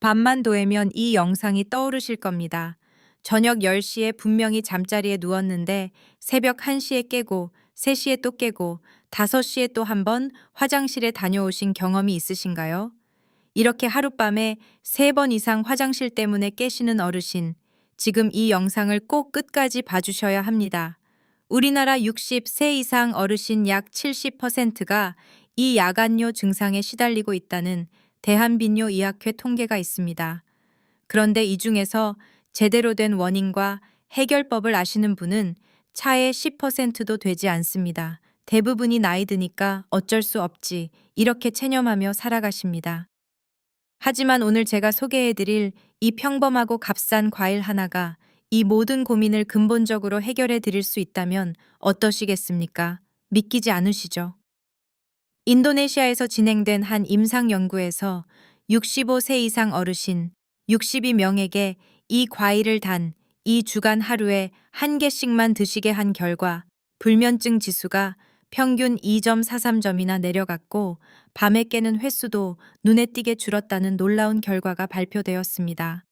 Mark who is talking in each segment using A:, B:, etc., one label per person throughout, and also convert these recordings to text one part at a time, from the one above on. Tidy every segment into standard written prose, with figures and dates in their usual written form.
A: 밤만 도애면 이 영상이 떠오르실 겁니다. 저녁 10시에 분명히 잠자리에 누웠는데 새벽 1시에 깨고 3시에 또 깨고 5시에 또 한 번 화장실에 다녀오신 경험이 있으신가요? 이렇게 하룻밤에 3번 이상 화장실 때문에 깨시는 어르신, 지금 이 영상을 꼭 끝까지 봐주셔야 합니다. 우리나라 60세 이상 어르신 약 70%가 이 야간요 증상에 시달리고 있다는 대한빈뇨의학회 통계가 있습니다. 그런데 이 중에서 제대로 된 원인과 해결법을 아시는 분은 차의 10%도 되지 않습니다. 대부분이 나이 드니까 어쩔 수 없지, 이렇게 체념하며 살아가십니다. 하지만 오늘 제가 소개해드릴 이 평범하고 값싼 과일 하나가 이 모든 고민을 근본적으로 해결해 드릴 수 있다면 어떠시겠습니까? 믿기지 않으시죠? 인도네시아에서 진행된 한 임상 연구에서 65세 이상 어르신 62명에게 이 과일을 단 2주간 하루에 1개씩만 드시게 한 결과 불면증 지수가 평균 2.43점이나 내려갔고 밤에 깨는 횟수도 눈에 띄게 줄었다는 놀라운 결과가 발표되었습니다.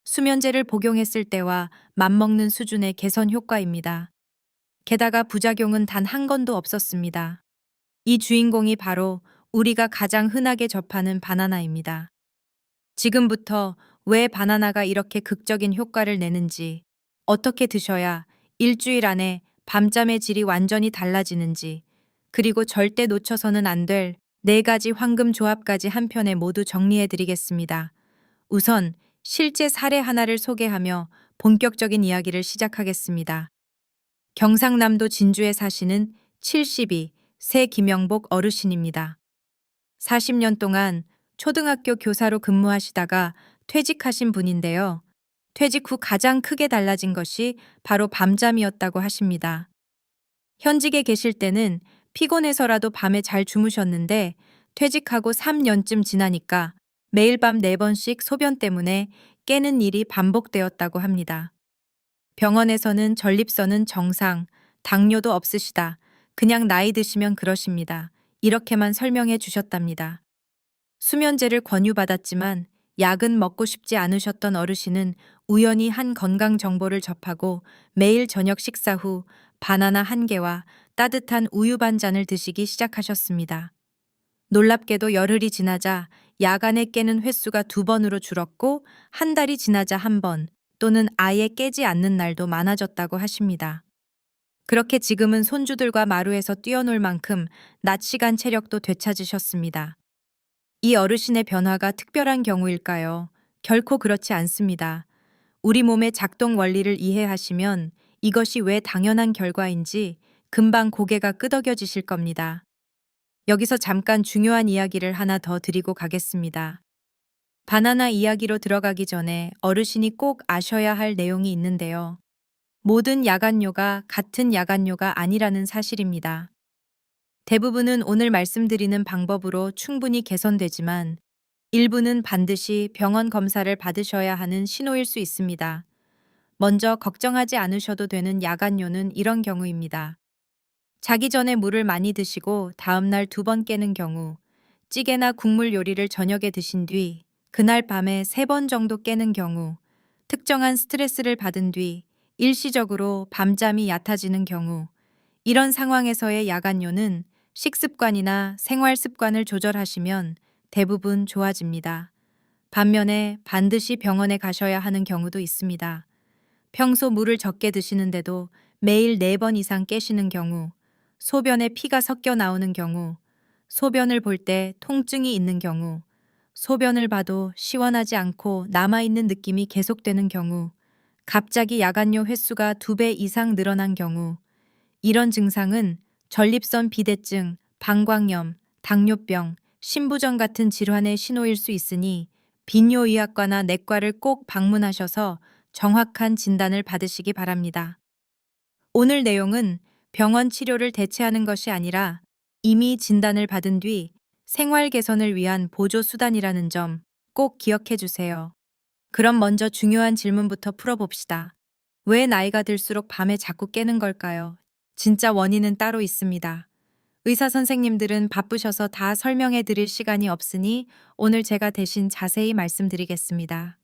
A: 수면제를 복용했을 때와 맞먹는 수준의 개선 효과입니다. 게다가 부작용은 단 한 건도 없었습니다. 이 주인공이 바로 우리가 가장 흔하게 접하는 바나나입니다. 지금부터 왜 바나나가 이렇게 극적인 효과를 내는지, 어떻게 드셔야 일주일 안에 밤잠의 질이 완전히 달라지는지, 그리고 절대 놓쳐서는 안 될 4가지 황금 조합까지 한 편에 모두 정리해 드리겠습니다. 우선 실제 사례 하나를 소개하며 본격적인 이야기를 시작하겠습니다. 경상남도 진주에 사시는 72세 김영복 어르신입니다. 40년 동안 초등학교 교사로 근무하시다가 퇴직하신 분인데요. 퇴직 후 가장 크게 달라진 것이 바로 밤잠이었다고 하십니다. 현직에 계실 때는 피곤해서라도 밤에 잘 주무셨는데 퇴직하고 3년쯤 지나니까 매일 밤 4번씩 소변 때문에 깨는 일이 반복되었다고 합니다. 병원에서는 전립선은 정상, 당뇨도 없으시다, 그냥 나이 드시면 그러십니다, 이렇게만 설명해 주셨답니다. 수면제를 권유받았지만 약은 먹고 싶지 않으셨던 어르신은 우연히 한 건강 정보를 접하고 매일 저녁 식사 후 바나나 1개와 따뜻한 우유 반 잔을 드시기 시작하셨습니다. 놀랍게도 열흘이 지나자 야간에 깨는 횟수가 2번으로 줄었고 한 달이 지나자 1번 또는 아예 깨지 않는 날도 많아졌다고 하십니다. 그렇게 지금은 손주들과 마루에서 뛰어놀 만큼 낮 시간 체력도 되찾으셨습니다. 이 어르신의 변화가 특별한 경우일까요? 결코 그렇지 않습니다. 우리 몸의 작동 원리를 이해하시면 이것이 왜 당연한 결과인지 금방 고개가 끄덕여지실 겁니다. 여기서 잠깐 중요한 이야기를 하나 더 드리고 가겠습니다. 바나나 이야기로 들어가기 전에 어르신이 꼭 아셔야 할 내용이 있는데요. 모든 야간요가 같은 야간요가 아니라는 사실입니다. 대부분은 오늘 말씀드리는 방법으로 충분히 개선되지만 일부는 반드시 병원 검사를 받으셔야 하는 신호일 수 있습니다. 먼저 걱정하지 않으셔도 되는 야간요는 이런 경우입니다. 자기 전에 물을 많이 드시고 다음날 2번 깨는 경우, 찌개나 국물 요리를 저녁에 드신 뒤 그날 밤에 3번 정도 깨는 경우, 특정한 스트레스를 받은 뒤 일시적으로 밤잠이 얕아지는 경우, 이런 상황에서의 야간요는 식습관이나 생활 습관을 조절하시면 대부분 좋아집니다. 반면에 반드시 병원에 가셔야 하는 경우도 있습니다. 평소 물을 적게 드시는데도 매일 4번 이상 깨시는 경우, 소변에 피가 섞여 나오는 경우, 소변을 볼 때 통증이 있는 경우, 소변을 봐도 시원하지 않고 남아있는 느낌이 계속되는 경우, 갑자기 야간요 횟수가 2배 이상 늘어난 경우, 이런 증상은 전립선 비대증, 방광염, 당뇨병, 신부전 같은 질환의 신호일 수 있으니 빈뇨의학과나 내과를 꼭 방문하셔서 정확한 진단을 받으시기 바랍니다. 오늘 내용은 병원 치료를 대체하는 것이 아니라 이미 진단을 받은 뒤 생활 개선을 위한 보조 수단이라는 점 꼭 기억해 주세요. 그럼 먼저 중요한 질문부터 풀어봅시다. 왜 나이가 들수록 밤에 자꾸 깨는 걸까요? 진짜 원인은 따로 있습니다. 의사 선생님들은 바쁘셔서 다 설명해 드릴 시간이 없으니 오늘 제가 대신 자세히 말씀드리겠습니다.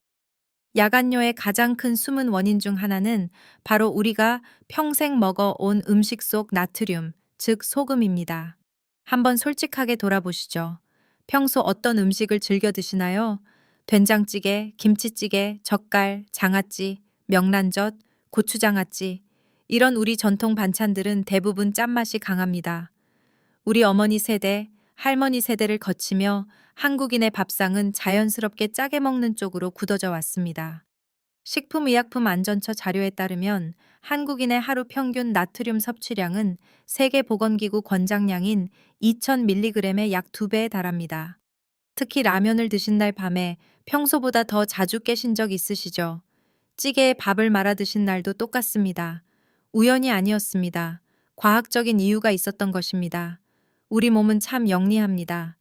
A: 야간뇨의 가장 큰 숨은 원인 중 하나는 바로 우리가 평생 먹어온 음식 속 나트륨, 즉 소금입니다. 한번 솔직하게 돌아보시죠. 평소 어떤 음식을 즐겨 드시나요? 된장찌개, 김치찌개, 젓갈, 장아찌, 명란젓, 고추장아찌. 이런 우리 전통 반찬들은 대부분 짠맛이 강합니다. 우리 어머니 세대, 할머니 세대를 거치며 한국인의 밥상은 자연스럽게 짜게 먹는 쪽으로 굳어져 왔습니다. 식품의약품안전처 자료에 따르면 한국인의 하루 평균 나트륨 섭취량은 세계보건기구 권장량인 2000mg의 약 2배에 달합니다. 특히 라면을 드신 날 밤에 평소보다 더 자주 깨신 적 있으시죠? 찌개에 밥을 말아 드신 날도 똑같습니다. 우연이 아니었습니다. 과학적인 이유가 있었던 것입니다. 우리 몸은 참 영리합니다.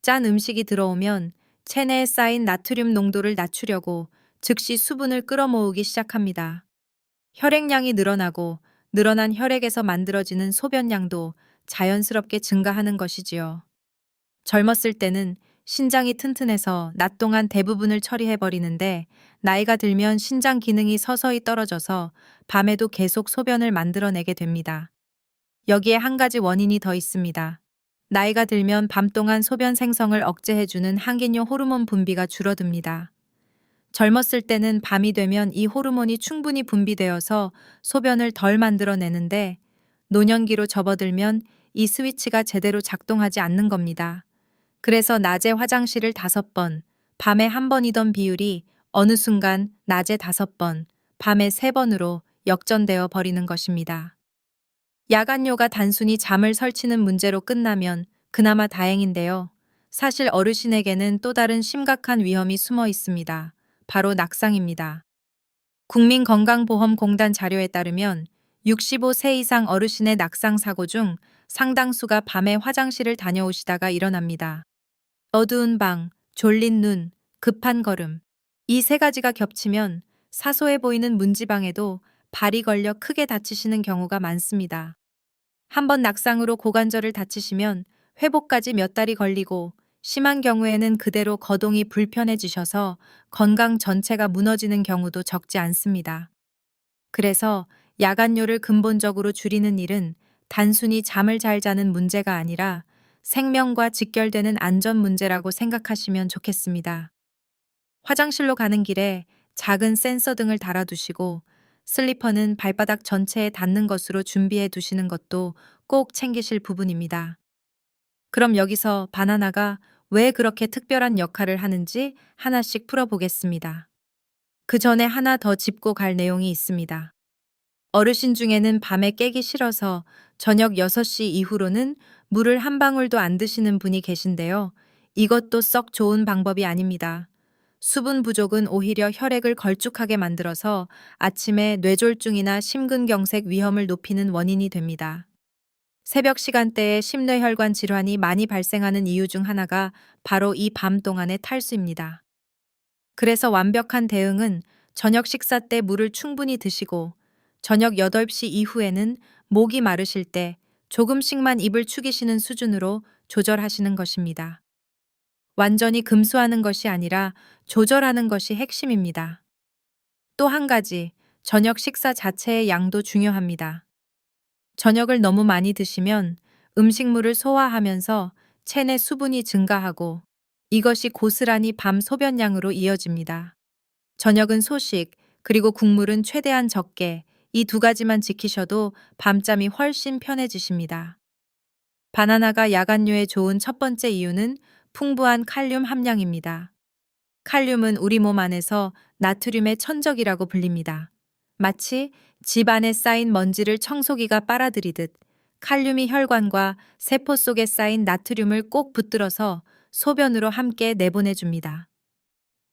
A: 짠 음식이 들어오면 체내에 쌓인 나트륨 농도를 낮추려고 즉시 수분을 끌어모으기 시작합니다. 혈액량이 늘어나고 늘어난 혈액에서 만들어지는 소변량도 자연스럽게 증가하는 것이지요. 젊었을 때는 신장이 튼튼해서 낮 동안 대부분을 처리해버리는데 나이가 들면 신장 기능이 서서히 떨어져서 밤에도 계속 소변을 만들어내게 됩니다. 여기에 한 가지 원인이 더 있습니다. 나이가 들면 밤 동안 소변 생성을 억제해주는 항긴효 호르몬 분비가 줄어듭니다. 젊었을 때는 밤이 되면 이 호르몬이 충분히 분비되어서 소변을 덜 만들어내는데 노년기로 접어들면 이 스위치가 제대로 작동하지 않는 겁니다. 그래서 낮에 화장실을 5번, 밤에 1번이던 비율이 어느 순간 낮에 5번, 밤에 3번으로 역전되어 버리는 것입니다. 야간요가 단순히 잠을 설치는 문제로 끝나면 그나마 다행인데요. 사실 어르신에게는 또 다른 심각한 위험이 숨어 있습니다. 바로 낙상입니다. 국민건강보험공단 자료에 따르면 65세 이상 어르신의 낙상 사고 중 상당수가 밤에 화장실을 다녀오시다가 일어납니다. 어두운 방, 졸린 눈, 급한 걸음. 이 세 가지가 겹치면 사소해 보이는 문지방에도 발이 걸려 크게 다치시는 경우가 많습니다. 한번 낙상으로 고관절을 다치시면 회복까지 몇 달이 걸리고 심한 경우에는 그대로 거동이 불편해지셔서 건강 전체가 무너지는 경우도 적지 않습니다. 그래서 야간뇨를 근본적으로 줄이는 일은 단순히 잠을 잘 자는 문제가 아니라 생명과 직결되는 안전 문제라고 생각하시면 좋겠습니다. 화장실로 가는 길에 작은 센서 등을 달아두시고 슬리퍼는 발바닥 전체에 닿는 것으로 준비해 두시는 것도 꼭 챙기실 부분입니다. 그럼 여기서 바나나가 왜 그렇게 특별한 역할을 하는지 하나씩 풀어보겠습니다. 그 전에 하나 더 짚고 갈 내용이 있습니다. 어르신 중에는 밤에 깨기 싫어서 저녁 6시 이후로는 물을 한 방울도 안 드시는 분이 계신데요. 이것도 썩 좋은 방법이 아닙니다. 수분 부족은 오히려 혈액을 걸쭉하게 만들어서 아침에 뇌졸중이나 심근경색 위험을 높이는 원인이 됩니다. 새벽 시간대에 심뇌혈관 질환이 많이 발생하는 이유 중 하나가 바로 이 밤 동안의 탈수입니다. 그래서 완벽한 대응은 저녁 식사 때 물을 충분히 드시고 저녁 8시 이후에는 목이 마르실 때 조금씩만 입을 축이시는 수준으로 조절하시는 것입니다. 완전히 금수하는 것이 아니라 조절하는 것이 핵심입니다. 또 한 가지, 저녁 식사 자체의 양도 중요합니다. 저녁을 너무 많이 드시면 음식물을 소화하면서 체내 수분이 증가하고 이것이 고스란히 밤 소변량으로 이어집니다. 저녁은 소식, 그리고 국물은 최대한 적게, 이 두 가지만 지키셔도 밤잠이 훨씬 편해지십니다. 바나나가 야간뇨에 좋은 첫 번째 이유는 풍부한 칼륨 함량입니다. 칼륨은 우리 몸 안에서 나트륨의 천적이라고 불립니다. 마치 집 안에 쌓인 먼지를 청소기가 빨아들이듯 칼륨이 혈관과 세포 속에 쌓인 나트륨을 꼭 붙들어서 소변으로 함께 내보내줍니다.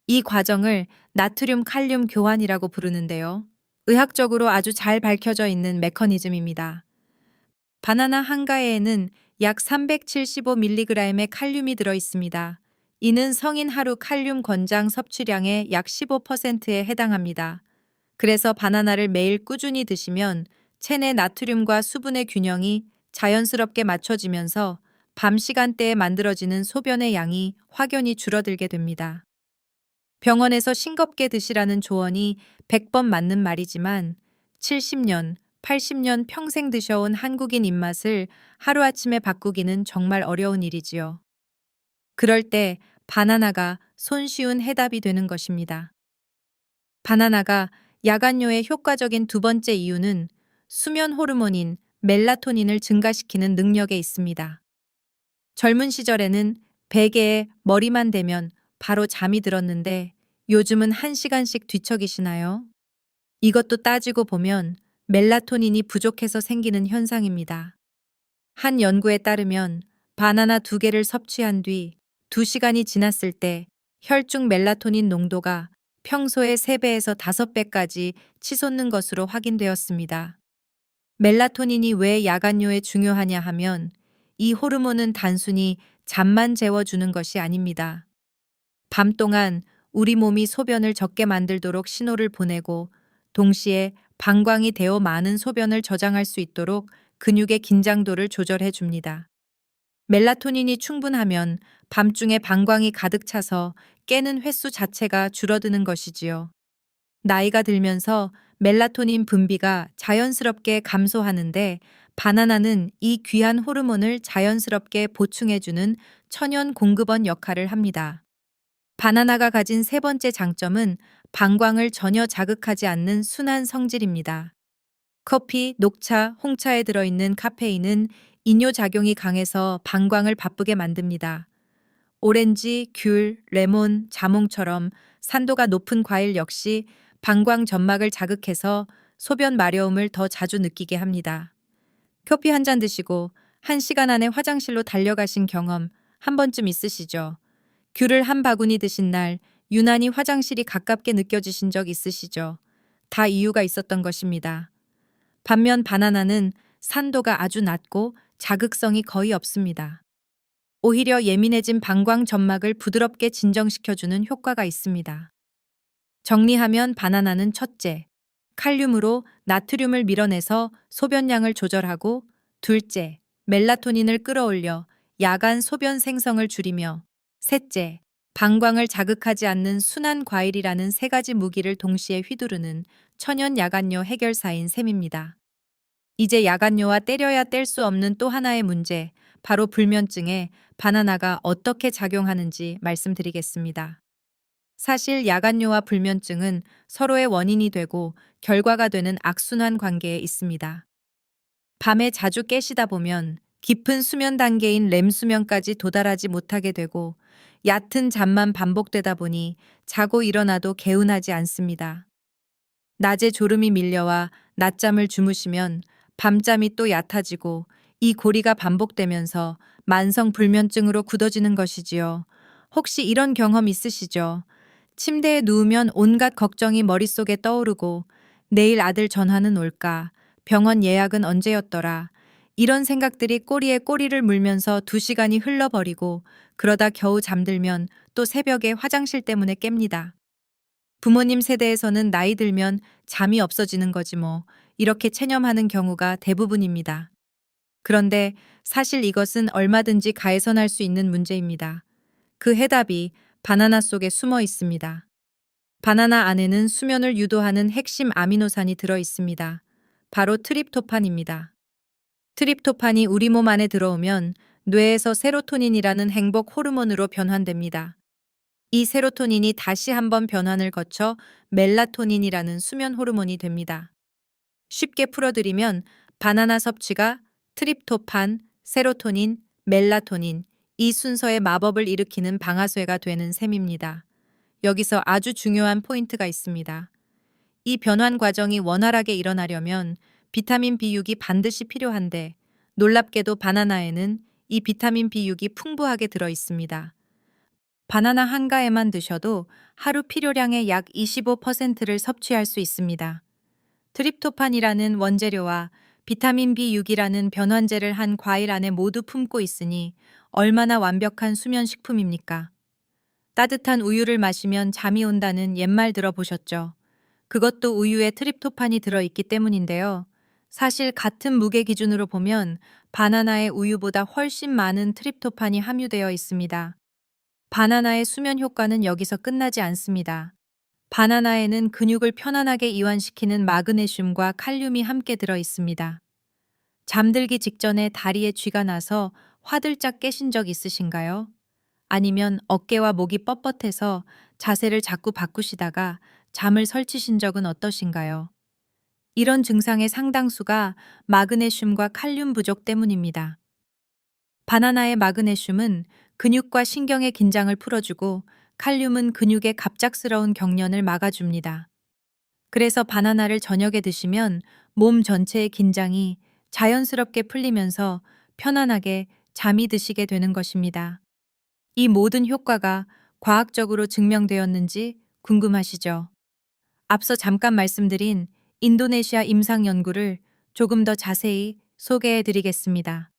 A: 이 과정을 나트륨 칼륨 교환이라고 부르는데요. 의학적으로 아주 잘 밝혀져 있는 메커니즘입니다. 바나나 한가에는 약 375mg의 칼륨이 들어 있습니다. 이는 성인 하루 칼륨 권장 섭취량의 약 15%에 해당합니다. 그래서 바나나를 매일 꾸준히 드시면 체내 나트륨과 수분의 균형이 자연스럽게 맞춰지면서 밤 시간대에 만들어지는 소변의 양이 확연히 줄어들게 됩니다. 병원에서 싱겁게 드시라는 조언이 100번 맞는 말이지만 70년, 80년 평생 드셔온 한국인 입맛을 하루아침에 바꾸기는 정말 어려운 일이지요. 그럴 때 바나나가 손쉬운 해답이 되는 것입니다. 바나나가 야간뇨에 효과적인 두 번째 이유는 수면 호르몬인 멜라토닌을 증가시키는 능력에 있습니다. 젊은 시절에는 베개에 머리만 대면 바로 잠이 들었는데 요즘은 1시간씩 뒤척이시나요? 이것도 따지고 보면 멜라토닌이 부족해서 생기는 현상입니다. 한 연구에 따르면 바나나 2개를 섭취한 뒤 2시간이 지났을 때 혈중 멜라토닌 농도가 평소의 3배에서 5배까지 치솟는 것으로 확인되었습니다. 멜라토닌이 왜 야간뇨에 중요하냐 하면 이 호르몬은 단순히 잠만 재워주는 것이 아닙니다. 밤 동안 우리 몸이 소변을 적게 만들도록 신호를 보내고 동시에 방광이 되어 많은 소변을 저장할 수 있도록 근육의 긴장도를 조절해 줍니다. 멜라토닌이 충분하면 밤중에 방광이 가득 차서 깨는 횟수 자체가 줄어드는 것이지요. 나이가 들면서 멜라토닌 분비가 자연스럽게 감소하는데 바나나는 이 귀한 호르몬을 자연스럽게 보충해주는 천연 공급원 역할을 합니다. 바나나가 가진 세 번째 장점은 방광을 전혀 자극하지 않는 순한 성질입니다. 커피, 녹차, 홍차에 들어있는 카페인은 이뇨작용이 강해서 방광을 바쁘게 만듭니다. 오렌지, 귤, 레몬, 자몽처럼 산도가 높은 과일 역시 방광 점막을 자극해서 소변 마려움을 더 자주 느끼게 합니다. 커피 한 잔 드시고 1시간 안에 화장실로 달려가신 경험 한 번쯤 있으시죠? 귤을 한 바구니 드신 날 유난히 화장실이 가깝게 느껴지신 적 있으시죠? 다 이유가 있었던 것입니다. 반면 바나나는 산도가 아주 낮고 자극성이 거의 없습니다. 오히려 예민해진 방광 점막을 부드럽게 진정시켜주는 효과가 있습니다. 정리하면 바나나는 첫째, 칼륨으로 나트륨을 밀어내서 소변량을 조절하고 둘째, 멜라토닌을 끌어올려 야간 소변 생성을 줄이며 셋째, 방광을 자극하지 않는 순한 과일이라는 세 가지 무기를 동시에 휘두르는 천연 야간뇨 해결사인 셈입니다. 이제 야간뇨와 때려야 뗄 수 없는 또 하나의 문제, 바로 불면증에 바나나가 어떻게 작용하는지 말씀드리겠습니다. 사실 야간뇨와 불면증은 서로의 원인이 되고 결과가 되는 악순환 관계에 있습니다. 밤에 자주 깨시다 보면 깊은 수면 단계인 렘 수면까지 도달하지 못하게 되고 얕은 잠만 반복되다 보니 자고 일어나도 개운하지 않습니다. 낮에 졸음이 밀려와 낮잠을 주무시면 밤잠이 또 얕아지고 이 고리가 반복되면서 만성 불면증으로 굳어지는 것이지요. 혹시 이런 경험 있으시죠? 침대에 누우면 온갖 걱정이 머릿속에 떠오르고 내일 아들 전화는 올까? 병원 예약은 언제였더라? 이런 생각들이 꼬리에 꼬리를 물면서 2시간이 흘러버리고 그러다 겨우 잠들면 또 새벽에 화장실 때문에 깹니다. 부모님 세대에서는 나이 들면 잠이 없어지는 거지 뭐 이렇게 체념하는 경우가 대부분입니다. 그런데 사실 이것은 얼마든지 가해선할 수 있는 문제입니다. 그 해답이 바나나 속에 숨어 있습니다. 바나나 안에는 수면을 유도하는 핵심 아미노산이 들어 있습니다. 바로 트립토판입니다. 트립토판이 우리 몸 안에 들어오면 뇌에서 세로토닌이라는 행복 호르몬으로 변환됩니다. 이 세로토닌이 다시 한번 변환을 거쳐 멜라토닌이라는 수면 호르몬이 됩니다. 쉽게 풀어드리면 바나나 섭취가 트립토판, 세로토닌, 멜라토닌 이 순서의 마법을 일으키는 방아쇠가 되는 셈입니다. 여기서 아주 중요한 포인트가 있습니다. 이 변환 과정이 원활하게 일어나려면 비타민 B6이 반드시 필요한데 놀랍게도 바나나에는 이 비타민 B6이 풍부하게 들어 있습니다. 바나나 한가에만 드셔도 하루 필요량의 약 25%를 섭취할 수 있습니다. 트립토판이라는 원재료와 비타민 B6이라는 변환제를 한 과일 안에 모두 품고 있으니 얼마나 완벽한 수면 식품입니까? 따뜻한 우유를 마시면 잠이 온다는 옛말 들어보셨죠? 그것도 우유에 트립토판이 들어있기 때문인데요. 사실 같은 무게 기준으로 보면 바나나의 우유보다 훨씬 많은 트립토판이 함유되어 있습니다. 바나나의 수면 효과는 여기서 끝나지 않습니다. 바나나에는 근육을 편안하게 이완시키는 마그네슘과 칼륨이 함께 들어 있습니다. 잠들기 직전에 다리에 쥐가 나서 화들짝 깨신 적 있으신가요? 아니면 어깨와 목이 뻣뻣해서 자세를 자꾸 바꾸시다가 잠을 설치신 적은 어떠신가요? 이런 증상의 상당수가 마그네슘과 칼륨 부족 때문입니다. 바나나의 마그네슘은 근육과 신경의 긴장을 풀어주고 칼륨은 근육의 갑작스러운 경련을 막아줍니다. 그래서 바나나를 저녁에 드시면 몸 전체의 긴장이 자연스럽게 풀리면서 편안하게 잠이 드시게 되는 것입니다. 이 모든 효과가 과학적으로 증명되었는지 궁금하시죠? 앞서 잠깐 말씀드린 인도네시아 임상 연구를 조금 더 자세히 소개해 드리겠습니다.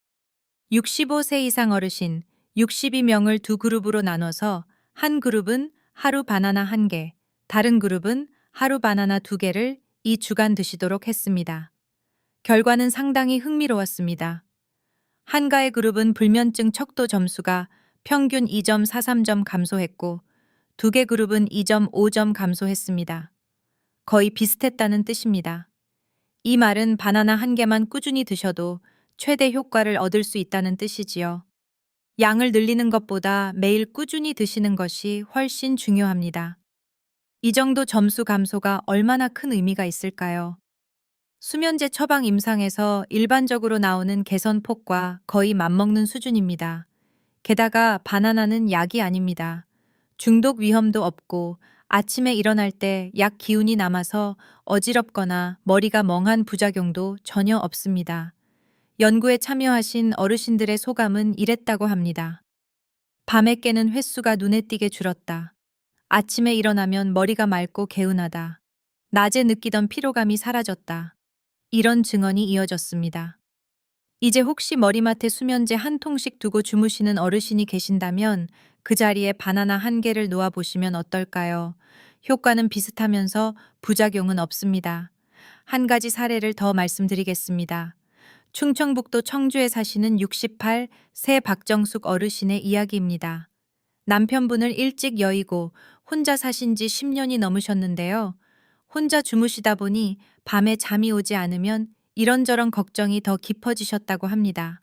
A: 65세 이상 어르신 62명을 두 그룹으로 나눠서 한 그룹은 하루 바나나 1개, 다른 그룹은 하루 바나나 2개를 2주간 드시도록 했습니다. 결과는 상당히 흥미로웠습니다. 한가의 그룹은 불면증 척도 점수가 평균 2.43점 감소했고, 2개 그룹은 2.5점 감소했습니다. 거의 비슷했다는 뜻입니다. 이 말은 바나나 1개만 꾸준히 드셔도 최대 효과를 얻을 수 있다는 뜻이지요. 양을 늘리는 것보다 매일 꾸준히 드시는 것이 훨씬 중요합니다. 이 정도 점수 감소가 얼마나 큰 의미가 있을까요? 수면제 처방 임상에서 일반적으로 나오는 개선폭과 거의 맞먹는 수준입니다. 게다가 바나나는 약이 아닙니다. 중독 위험도 없고 아침에 일어날 때 약 기운이 남아서 어지럽거나 머리가 멍한 부작용도 전혀 없습니다. 연구에 참여하신 어르신들의 소감은 이랬다고 합니다. 밤에 깨는 횟수가 눈에 띄게 줄었다. 아침에 일어나면 머리가 맑고 개운하다. 낮에 느끼던 피로감이 사라졌다. 이런 증언이 이어졌습니다. 이제 혹시 머리맡에 수면제 한 통씩 두고 주무시는 어르신이 계신다면 그 자리에 바나나 1개를 놓아보시면 어떨까요? 효과는 비슷하면서 부작용은 없습니다. 한 가지 사례를 더 말씀드리겠습니다. 충청북도 청주에 사시는 68세 박정숙 어르신의 이야기입니다. 남편분을 일찍 여의고 혼자 사신 지 10년이 넘으셨는데요. 혼자 주무시다 보니 밤에 잠이 오지 않으면 이런저런 걱정이 더 깊어지셨다고 합니다.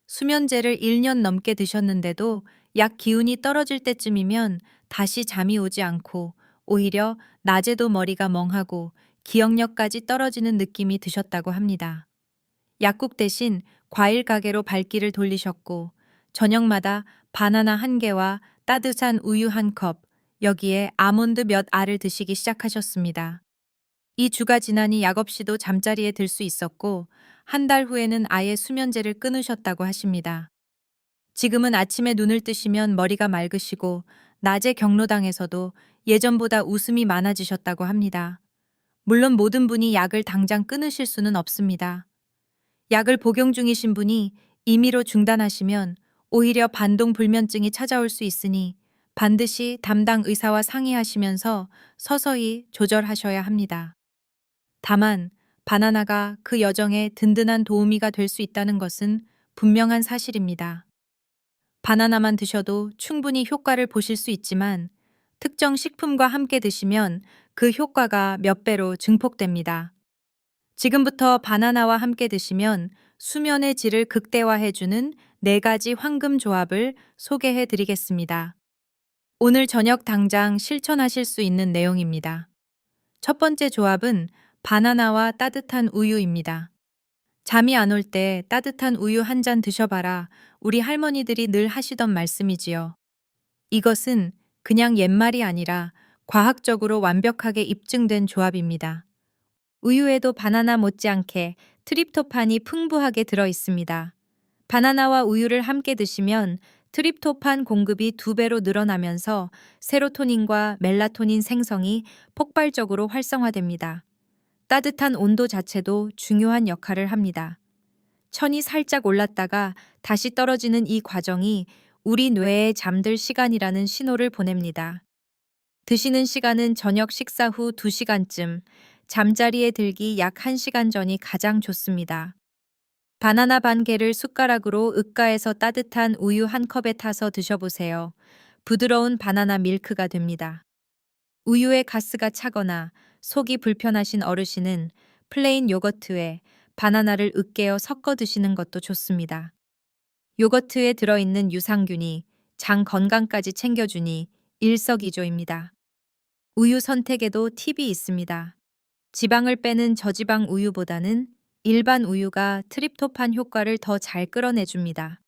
A: 수면제를 1년 넘게 드셨는데도 약 기운이 떨어질 때쯤이면 다시 잠이 오지 않고 오히려 낮에도 머리가 멍하고 기억력까지 떨어지는 느낌이 드셨다고 합니다. 약국 대신 과일 가게로 발길을 돌리셨고 저녁마다 바나나 1개와 따뜻한 우유 1컵, 여기에 아몬드 몇 알을 드시기 시작하셨습니다. 이 주가 지나니 약 없이도 잠자리에 들 수 있었고 한 달 후에는 아예 수면제를 끊으셨다고 하십니다. 지금은 아침에 눈을 뜨시면 머리가 맑으시고 낮에 경로당에서도 예전보다 웃음이 많아지셨다고 합니다. 물론 모든 분이 약을 당장 끊으실 수는 없습니다. 약을 복용 중이신 분이 임의로 중단하시면 오히려 반동 불면증이 찾아올 수 있으니 반드시 담당 의사와 상의하시면서 서서히 조절하셔야 합니다. 다만 바나나가 그 여정에 든든한 도우미가 될 수 있다는 것은 분명한 사실입니다. 바나나만 드셔도 충분히 효과를 보실 수 있지만 특정 식품과 함께 드시면 그 효과가 몇 배로 증폭됩니다. 지금부터 바나나와 함께 드시면 수면의 질을 극대화해주는 4가지 황금 조합을 소개해 드리겠습니다. 오늘 저녁 당장 실천하실 수 있는 내용입니다. 첫 번째 조합은 바나나와 따뜻한 우유입니다. 잠이 안 올 때 따뜻한 우유 1잔 드셔봐라. 우리 할머니들이 늘 하시던 말씀이지요. 이것은 그냥 옛말이 아니라 과학적으로 완벽하게 입증된 조합입니다. 우유에도 바나나 못지않게 트립토판이 풍부하게 들어 있습니다. 바나나와 우유를 함께 드시면 트립토판 공급이 2배로 늘어나면서 세로토닌과 멜라토닌 생성이 폭발적으로 활성화됩니다. 따뜻한 온도 자체도 중요한 역할을 합니다. 천이 살짝 올랐다가 다시 떨어지는 이 과정이 우리 뇌에 잠들 시간이라는 신호를 보냅니다. 드시는 시간은 저녁 식사 후 2시간쯤, 잠자리에 들기 약 1시간 전이 가장 좋습니다. 바나나 반 개를 숟가락으로 으깨서 따뜻한 우유 한 컵에 타서 드셔보세요. 부드러운 바나나 밀크가 됩니다. 우유의 가스가 차거나 속이 불편하신 어르신은 플레인 요거트에 바나나를 으깨어 섞어 드시는 것도 좋습니다. 요거트에 들어있는 유산균이 장 건강까지 챙겨주니 일석이조입니다. 우유 선택에도 팁이 있습니다. 지방을 빼는 저지방 우유보다는 일반 우유가 트립토판 효과를 더 잘 끌어내줍니다.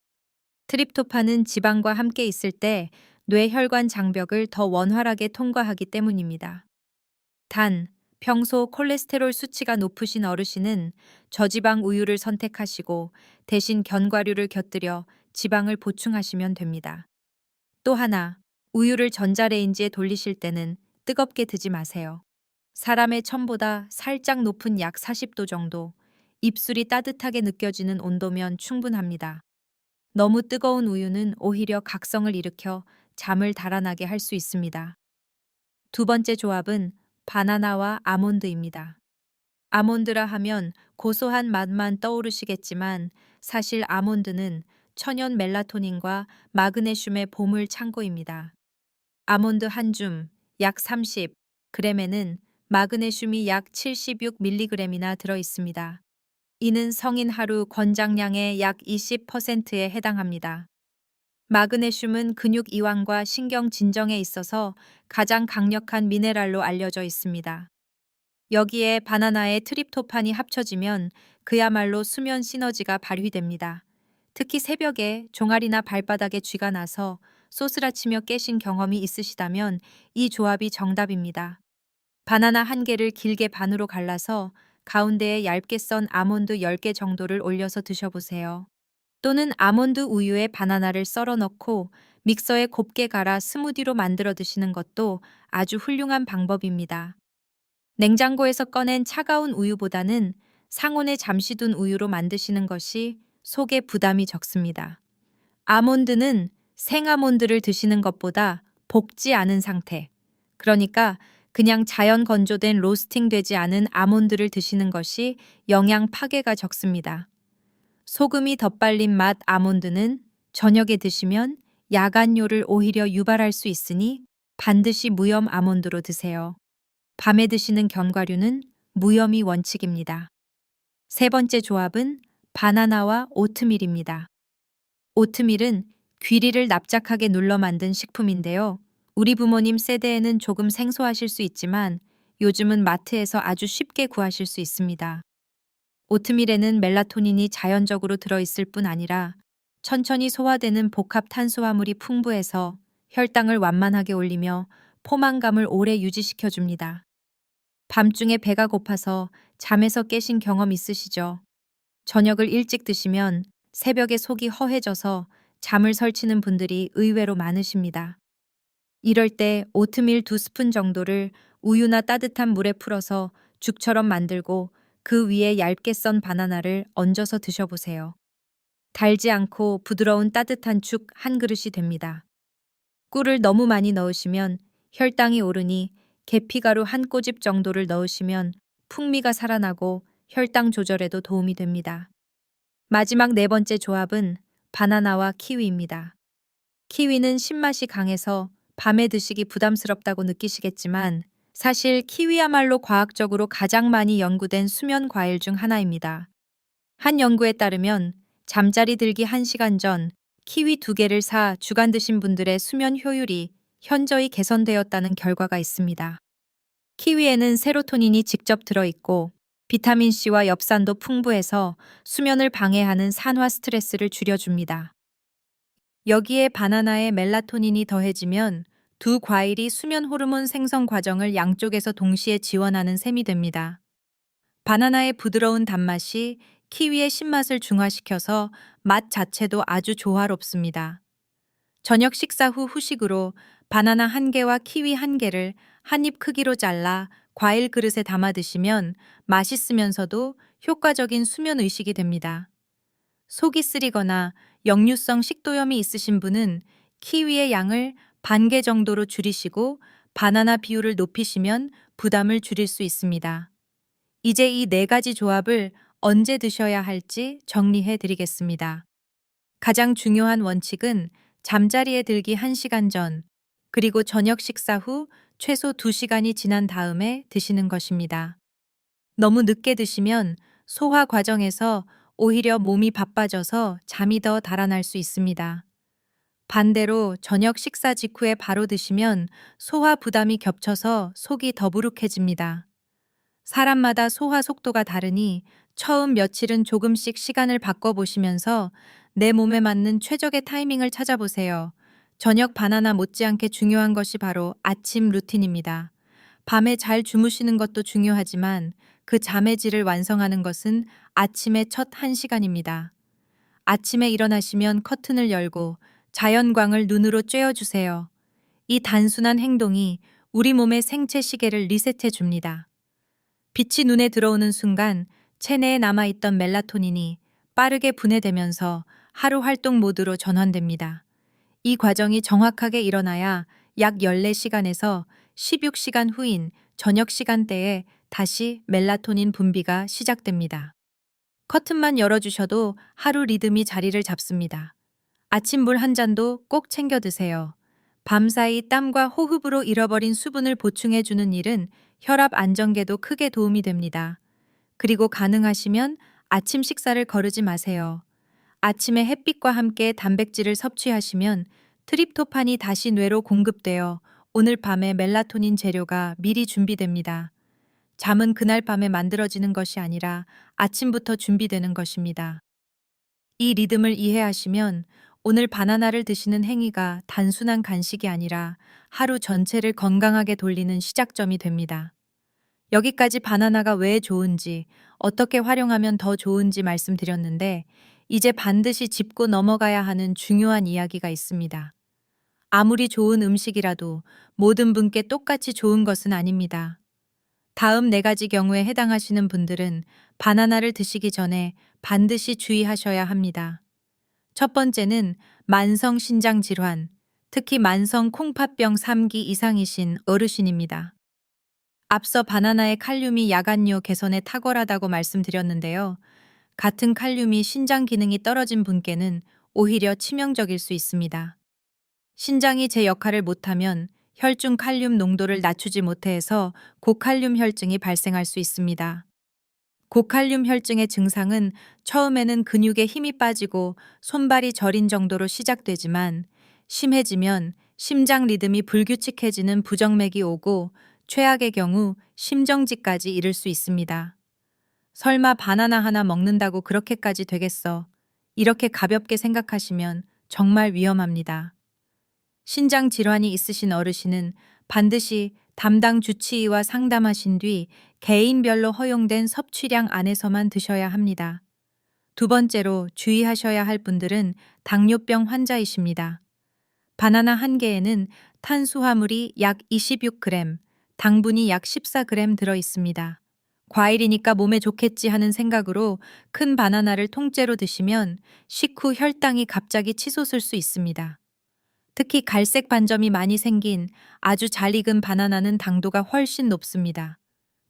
A: 트립토판은 지방과 함께 있을 때 뇌혈관 장벽을 더 원활하게 통과하기 때문입니다. 단, 평소 콜레스테롤 수치가 높으신 어르신은 저지방 우유를 선택하시고 대신 견과류를 곁들여 지방을 보충하시면 됩니다. 또 하나, 우유를 전자레인지에 돌리실 때는 뜨겁게 드지 마세요. 사람의 첨보다 살짝 높은 약 40도 정도, 입술이 따뜻하게 느껴지는 온도면 충분합니다. 너무 뜨거운 우유는 오히려 각성을 일으켜 잠을 달아나게 할 수 있습니다. 두 번째 조합은 바나나와 아몬드입니다. 아몬드라 하면 고소한 맛만 떠오르시겠지만 사실 아몬드는 천연 멜라토닌과 마그네슘의 보물 창고입니다. 아몬드 한 줌, 약 30g에는 마그네슘이 약 76mg이나 들어 있습니다. 이는 성인 하루 권장량의 약 20%에 해당합니다. 마그네슘은 근육 이완과 신경 진정에 있어서 가장 강력한 미네랄로 알려져 있습니다. 여기에 바나나의 트립토판이 합쳐지면 그야말로 수면 시너지가 발휘됩니다. 특히 새벽에 종아리나 발바닥에 쥐가 나서 쏘스라치며 깨신 경험이 있으시다면 이 조합이 정답입니다. 바나나 한 개를 길게 반으로 갈라서 가운데에 얇게 썬 아몬드 10개 정도를 올려서 드셔보세요. 또는 아몬드 우유에 바나나를 썰어 넣고 믹서에 곱게 갈아 스무디로 만들어 드시는 것도 아주 훌륭한 방법입니다. 냉장고에서 꺼낸 차가운 우유보다는 상온에 잠시 둔 우유로 만드시는 것이 속에 부담이 적습니다. 아몬드는 생아몬드를 드시는 것보다 볶지 않은 상태, 그러니까 그냥 자연 건조된 로스팅 되지 않은 아몬드를 드시는 것이 영양 파괴가 적습니다. 소금이 덧발린 맛 아몬드는 저녁에 드시면 야간뇨를 오히려 유발할 수 있으니 반드시 무염 아몬드로 드세요. 밤에 드시는 견과류는 무염이 원칙입니다. 세 번째 조합은 바나나와 오트밀입니다. 오트밀은 귀리를 납작하게 눌러 만든 식품인데요. 우리 부모님 세대에는 조금 생소하실 수 있지만 요즘은 마트에서 아주 쉽게 구하실 수 있습니다. 오트밀에는 멜라토닌이 자연적으로 들어있을 뿐 아니라 천천히 소화되는 복합 탄수화물이 풍부해서 혈당을 완만하게 올리며 포만감을 오래 유지시켜줍니다. 밤중에 배가 고파서 잠에서 깨신 경험 있으시죠? 저녁을 일찍 드시면 새벽에 속이 허해져서 잠을 설치는 분들이 의외로 많으십니다. 이럴 때 오트밀 2스푼 정도를 우유나 따뜻한 물에 풀어서 죽처럼 만들고 그 위에 얇게 썬 바나나를 얹어서 드셔보세요. 달지 않고 부드러운 따뜻한 죽 한 그릇이 됩니다. 꿀을 너무 많이 넣으시면 혈당이 오르니 계피가루 한 꼬집 정도를 넣으시면 풍미가 살아나고 혈당 조절에도 도움이 됩니다. 마지막 네 번째 조합은 바나나와 키위입니다. 키위는 신맛이 강해서 밤에 드시기 부담스럽다고 느끼시겠지만 사실 키위야말로 과학적으로 가장 많이 연구된 수면 과일 중 하나입니다. 한 연구에 따르면 잠자리 들기 1시간 전 키위 2개를 사 주간 드신 분들의 수면 효율이 현저히 개선되었다는 결과가 있습니다. 키위에는 세로토닌이 직접 들어있고 비타민C와 엽산도 풍부해서 수면을 방해하는 산화 스트레스를 줄여줍니다. 여기에 바나나에 멜라토닌이 더해지면 두 과일이 수면 호르몬 생성 과정을 양쪽에서 동시에 지원하는 셈이 됩니다. 바나나의 부드러운 단맛이 키위의 신맛을 중화시켜서 맛 자체도 아주 조화롭습니다. 저녁 식사 후 후식으로 바나나 1개와 키위 1개를 한 입 크기로 잘라 과일 그릇에 담아 드시면 맛있으면서도 효과적인 수면 의식이 됩니다. 속이 쓰리거나 역류성 식도염이 있으신 분은 키위의 양을 반 개 정도로 줄이시고 바나나 비율을 높이시면 부담을 줄일 수 있습니다. 이제 이 네 가지 조합을 언제 드셔야 할지 정리해 드리겠습니다. 가장 중요한 원칙은 잠자리에 들기 1시간 전, 그리고 저녁 식사 후 최소 2시간이 지난 다음에 드시는 것입니다. 너무 늦게 드시면 소화 과정에서 오히려 몸이 바빠져서 잠이 더 달아날 수 있습니다. 반대로 저녁 식사 직후에 바로 드시면 소화 부담이 겹쳐서 속이 더부룩해집니다. 사람마다 소화 속도가 다르니 처음 며칠은 조금씩 시간을 바꿔보시면서 내 몸에 맞는 최적의 타이밍을 찾아보세요. 저녁 바나나 못지않게 중요한 것이 바로 아침 루틴입니다. 밤에 잘 주무시는 것도 중요하지만 그 잠의 질을 완성하는 것은 아침의 첫 1시간입니다. 아침에 일어나시면 커튼을 열고 자연광을 눈으로 쬐어주세요. 이 단순한 행동이 우리 몸의 생체 시계를 리셋해 줍니다. 빛이 눈에 들어오는 순간 체내에 남아있던 멜라토닌이 빠르게 분해되면서 하루 활동 모드로 전환됩니다. 이 과정이 정확하게 일어나야 약 14시간에서 16시간 후인 저녁 시간대에 다시 멜라토닌 분비가 시작됩니다. 커튼만 열어주셔도 하루 리듬이 자리를 잡습니다. 아침 물 한 잔도 꼭 챙겨 드세요. 밤사이 땀과 호흡으로 잃어버린 수분을 보충해주는 일은 혈압 안정계도 크게 도움이 됩니다. 그리고 가능하시면 아침 식사를 거르지 마세요. 아침에 햇빛과 함께 단백질을 섭취하시면 트립토판이 다시 뇌로 공급되어 오늘 밤에 멜라토닌 재료가 미리 준비됩니다. 잠은 그날 밤에 만들어지는 것이 아니라 아침부터 준비되는 것입니다. 이 리듬을 이해하시면 오늘 바나나를 드시는 행위가 단순한 간식이 아니라 하루 전체를 건강하게 돌리는 시작점이 됩니다. 여기까지 바나나가 왜 좋은지, 어떻게 활용하면 더 좋은지 말씀드렸는데, 이제 반드시 짚고 넘어가야 하는 중요한 이야기가 있습니다. 아무리 좋은 음식이라도 모든 분께 똑같이 좋은 것은 아닙니다. 다음 네 가지 경우에 해당하시는 분들은 바나나를 드시기 전에 반드시 주의하셔야 합니다. 첫 번째는 만성 신장 질환, 특히 만성 콩팥병 3기 이상이신 어르신입니다. 앞서 바나나의 칼륨이 야간요 개선에 탁월하다고 말씀드렸는데요. 같은 칼륨이 신장 기능이 떨어진 분께는 오히려 치명적일 수 있습니다. 신장이 제 역할을 못하면 혈중 칼륨 농도를 낮추지 못해서 고칼륨 혈증이 발생할 수 있습니다. 고칼륨 혈증의 증상은 처음에는 근육에 힘이 빠지고 손발이 저린 정도로 시작되지만 심해지면 심장 리듬이 불규칙해지는 부정맥이 오고 최악의 경우 심정지까지 이를 수 있습니다. 설마 바나나 하나 먹는다고 그렇게까지 되겠어? 이렇게 가볍게 생각하시면 정말 위험합니다. 신장 질환이 있으신 어르신은 반드시 담당 주치의와 상담하신 뒤 개인별로 허용된 섭취량 안에서만 드셔야 합니다. 두 번째로 주의하셔야 할 분들은 당뇨병 환자이십니다. 바나나 한 개에는 탄수화물이 약 26g, 당분이 약 14g 들어 있습니다. 과일이니까 몸에 좋겠지 하는 생각으로 큰 바나나를 통째로 드시면 식후 혈당이 갑자기 치솟을 수 있습니다. 특히 갈색 반점이 많이 생긴 아주 잘 익은 바나나는 당도가 훨씬 높습니다.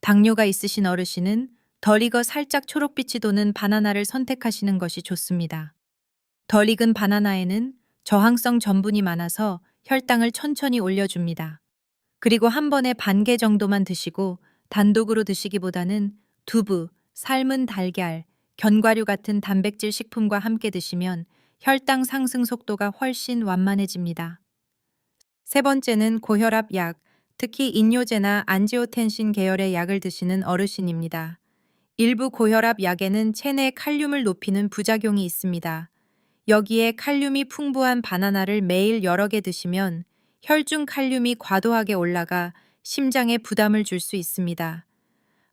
A: 당뇨가 있으신 어르신은 덜 익어 살짝 초록빛이 도는 바나나를 선택하시는 것이 좋습니다. 덜 익은 바나나에는 저항성 전분이 많아서 혈당을 천천히 올려줍니다. 그리고 한 번에 반 개 정도만 드시고 단독으로 드시기보다는 두부, 삶은 달걀, 견과류 같은 단백질 식품과 함께 드시면 혈당 상승 속도가 훨씬 완만해집니다. 세 번째는 고혈압 약, 특히 인뇨제나 안지오텐신 계열의 약을 드시는 어르신입니다. 일부 고혈압 약에는 체내 칼륨을 높이는 부작용이 있습니다. 여기에 칼륨이 풍부한 바나나를 매일 여러 개 드시면 혈중 칼륨이 과도하게 올라가 심장에 부담을 줄 수 있습니다.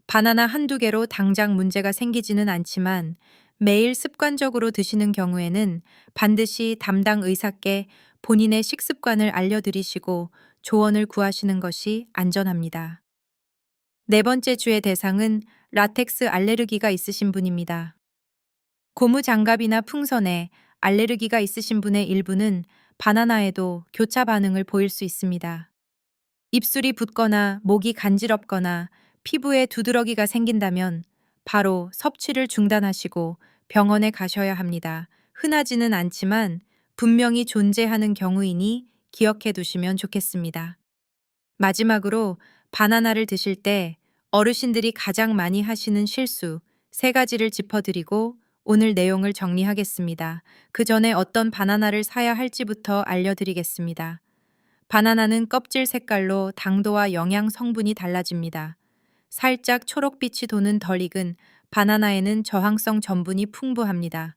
A: 바나나 한두 개로 당장 문제가 생기지는 않지만 매일 습관적으로 드시는 경우에는 반드시 담당 의사께 본인의 식습관을 알려드리시고 조언을 구하시는 것이 안전합니다. 네 번째 주의 대상은 라텍스 알레르기가 있으신 분입니다. 고무 장갑이나 풍선에 알레르기가 있으신 분의 일부는 바나나에도 교차 반응을 보일 수 있습니다. 입술이 붓거나 목이 간지럽거나 피부에 두드러기가 생긴다면 바로 섭취를 중단하시고 병원에 가셔야 합니다. 흔하지는 않지만 분명히 존재하는 경우이니 기억해 두시면 좋겠습니다. 마지막으로 바나나를 드실 때 어르신들이 가장 많이 하시는 실수 세 가지를 짚어드리고 오늘 내용을 정리하겠습니다. 그 전에 어떤 바나나를 사야 할지부터 알려드리겠습니다. 바나나는 껍질 색깔로 당도와 영양 성분이 달라집니다. 살짝 초록빛이 도는 덜 익은 바나나에는 저항성 전분이 풍부합니다.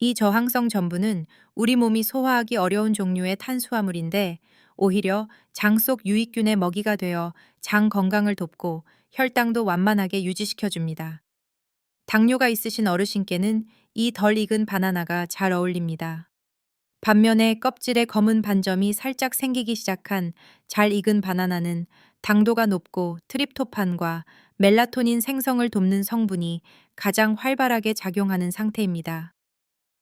A: 이 저항성 전분은 우리 몸이 소화하기 어려운 종류의 탄수화물인데 오히려 장 속 유익균의 먹이가 되어 장 건강을 돕고 혈당도 완만하게 유지시켜줍니다. 당뇨가 있으신 어르신께는 이 덜 익은 바나나가 잘 어울립니다. 반면에 껍질에 검은 반점이 살짝 생기기 시작한 잘 익은 바나나는 당도가 높고 트립토판과 멜라토닌 생성을 돕는 성분이 가장 활발하게 작용하는 상태입니다.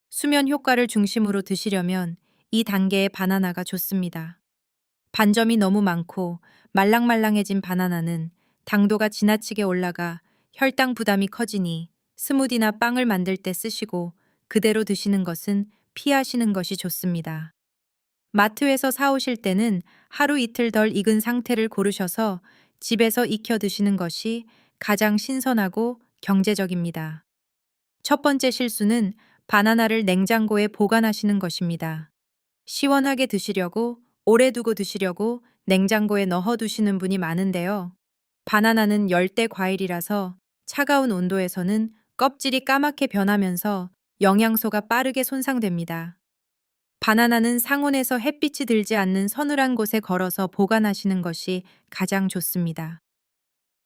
A: 수면 효과를 중심으로 드시려면 이 단계의 바나나가 좋습니다. 반점이 너무 많고 말랑말랑해진 바나나는 당도가 지나치게 올라가 혈당 부담이 커지니 스무디나 빵을 만들 때 쓰시고 그대로 드시는 것은 피하시는 것이 좋습니다. 마트에서 사오실 때는 하루 이틀 덜 익은 상태를 고르셔서 집에서 익혀 드시는 것이 가장 신선하고 경제적입니다. 첫 번째 실수는 바나나를 냉장고에 보관하시는 것입니다. 시원하게 드시려고 오래 두고 드시려고 냉장고에 넣어 두시는 분이 많은데요. 바나나는 열대 과일이라서 차가운 온도에서는 껍질이 까맣게 변하면서 영양소가 빠르게 손상됩니다. 바나나는 상온에서 햇빛이 들지 않는 서늘한 곳에 걸어서 보관하시는 것이 가장 좋습니다.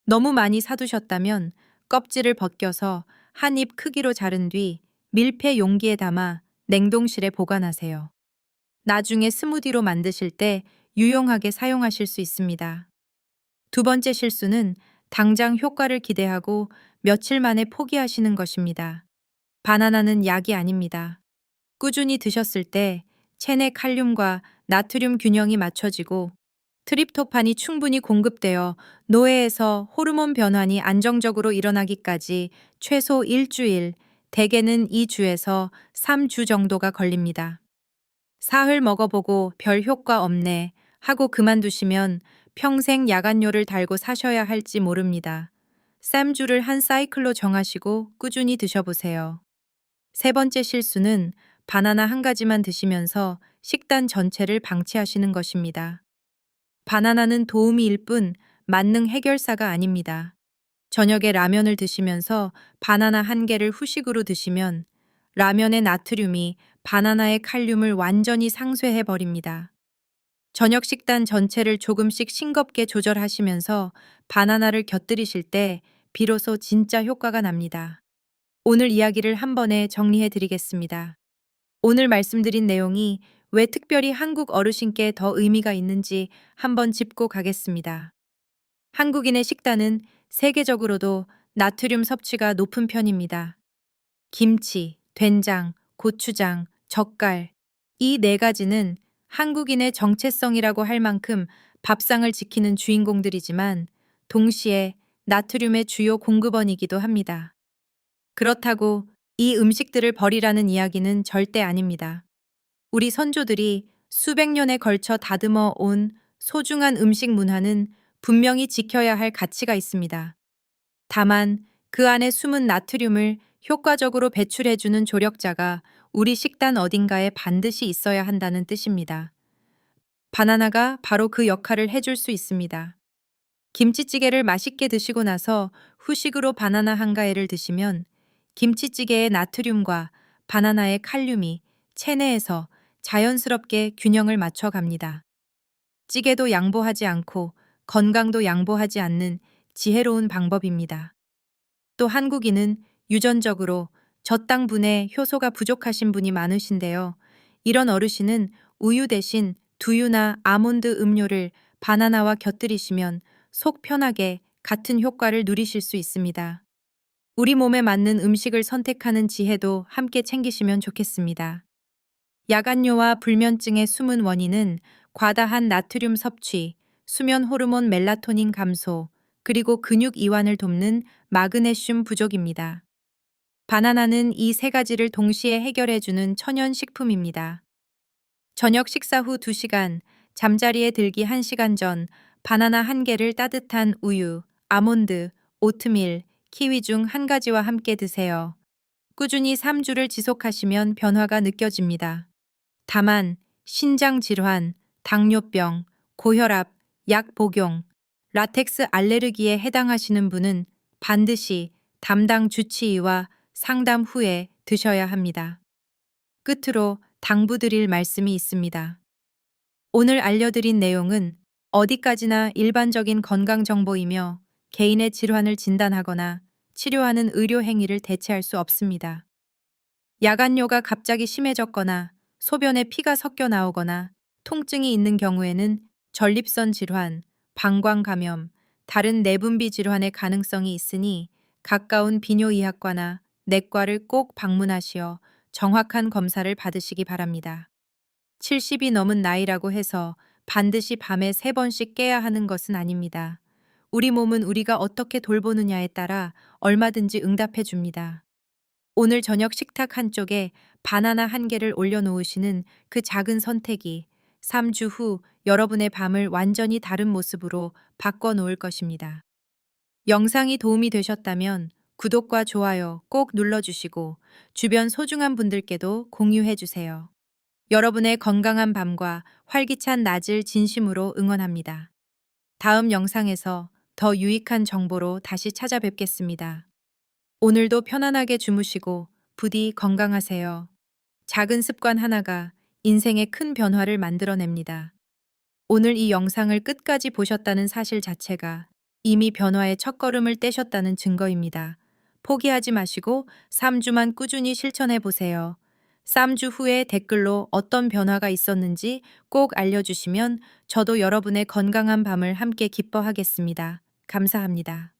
A: 너무 많이 사두셨다면 껍질을 벗겨서 한 입 크기로 자른 뒤 밀폐 용기에 담아 냉동실에 보관하세요. 나중에 스무디로 만드실 때 유용하게 사용하실 수 있습니다. 두 번째 실수는 당장 효과를 기대하고 며칠 만에 포기하시는 것입니다. 바나나는 약이 아닙니다. 꾸준히 드셨을 때 체내 칼륨과 나트륨 균형이 맞춰지고 트립토판이 충분히 공급되어 뇌에서 호르몬 변환이 안정적으로 일어나기까지 최소 일주일, 대개는 2주에서 3주 정도가 걸립니다. 사흘 먹어보고 별 효과 없네 하고 그만두시면 평생 야간료를 달고 사셔야 할지 모릅니다. 쌈주를 한 사이클로 정하시고 꾸준히 드셔보세요. 세 번째 실수는 바나나 한 가지만 드시면서 식단 전체를 방치하시는 것입니다. 바나나는 도우미일 뿐 만능 해결사가 아닙니다. 저녁에 라면을 드시면서 바나나 한 개를 후식으로 드시면 라면의 나트륨이 바나나의 칼륨을 완전히 상쇄해 버립니다. 저녁 식단 전체를 조금씩 싱겁게 조절하시면서 바나나를 곁들이실 때 비로소 진짜 효과가 납니다. 오늘 이야기를 한 번에 정리해 드리겠습니다. 오늘 말씀드린 내용이 왜 특별히 한국 어르신께 더 의미가 있는지 한번 짚고 가겠습니다. 한국인의 식단은 세계적으로도 나트륨 섭취가 높은 편입니다. 김치, 된장, 고추장, 젓갈, 이 네 가지는 한국인의 정체성이라고 할 만큼 밥상을 지키는 주인공들이지만 동시에 나트륨의 주요 공급원이기도 합니다. 그렇다고 이 음식들을 버리라는 이야기는 절대 아닙니다. 우리 선조들이 수백 년에 걸쳐 다듬어 온 소중한 음식 문화는 분명히 지켜야 할 가치가 있습니다. 다만 그 안에 숨은 나트륨을 효과적으로 배출해주는 조력자가 우리 식단 어딘가에 반드시 있어야 한다는 뜻입니다. 바나나가 바로 그 역할을 해줄 수 있습니다. 김치찌개를 맛있게 드시고 나서 후식으로 바나나 한가해를 드시면 김치찌개의 나트륨과 바나나의 칼륨이 체내에서 자연스럽게 균형을 맞춰 갑니다. 찌개도 양보하지 않고 건강도 양보하지 않는 지혜로운 방법입니다. 또 한국인은 유전적으로 젖당분에 효소가 부족하신 분이 많으신데요. 이런 어르신은 우유 대신 두유나 아몬드 음료를 바나나와 곁들이시면 속 편하게 같은 효과를 누리실 수 있습니다. 우리 몸에 맞는 음식을 선택하는 지혜도 함께 챙기시면 좋겠습니다. 야간뇨와 불면증의 숨은 원인은 과다한 나트륨 섭취, 수면 호르몬 멜라토닌 감소, 그리고 근육 이완을 돕는 마그네슘 부족입니다. 바나나는 이 세 가지를 동시에 해결해주는 천연 식품입니다. 저녁 식사 후 2시간, 잠자리에 들기 1시간 전, 바나나 1개를 따뜻한 우유, 아몬드, 오트밀, 키위 중 한 가지와 함께 드세요. 꾸준히 3주를 지속하시면 변화가 느껴집니다. 다만, 신장 질환, 당뇨병, 고혈압, 약 복용, 라텍스 알레르기에 해당하시는 분은 반드시 담당 주치의와 상담 후에 드셔야 합니다. 끝으로 당부드릴 말씀이 있습니다. 오늘 알려드린 내용은 어디까지나 일반적인 건강 정보이며 개인의 질환을 진단하거나 치료하는 의료 행위를 대체할 수 없습니다. 야간뇨가 갑자기 심해졌거나 소변에 피가 섞여 나오거나 통증이 있는 경우에는 전립선 질환, 방광 감염, 다른 내분비 질환의 가능성이 있으니 가까운 비뇨의학과나 내과를 꼭 방문하시어 정확한 검사를 받으시기 바랍니다. 70이 넘은 나이라고 해서 반드시 밤에 3번씩 깨야 하는 것은 아닙니다. 우리 몸은 우리가 어떻게 돌보느냐에 따라 얼마든지 응답해 줍니다. 오늘 저녁 식탁 한쪽에 바나나 1개를 올려놓으시는 그 작은 선택이 3주 후 여러분의 밤을 완전히 다른 모습으로 바꿔놓을 것입니다. 영상이 도움이 되셨다면 구독과 좋아요 꼭 눌러주시고 주변 소중한 분들께도 공유해 주세요. 여러분의 건강한 밤과 활기찬 낮을 진심으로 응원합니다. 다음 영상에서 더 유익한 정보로 다시 찾아뵙겠습니다. 오늘도 편안하게 주무시고 부디 건강하세요. 작은 습관 하나가 인생의 큰 변화를 만들어냅니다. 오늘 이 영상을 끝까지 보셨다는 사실 자체가 이미 변화의 첫걸음을 떼셨다는 증거입니다. 포기하지 마시고 3주만 꾸준히 실천해 보세요. 3주 후에 댓글로 어떤 변화가 있었는지 꼭 알려주시면 저도 여러분의 건강한 밤을 함께 기뻐하겠습니다. 감사합니다.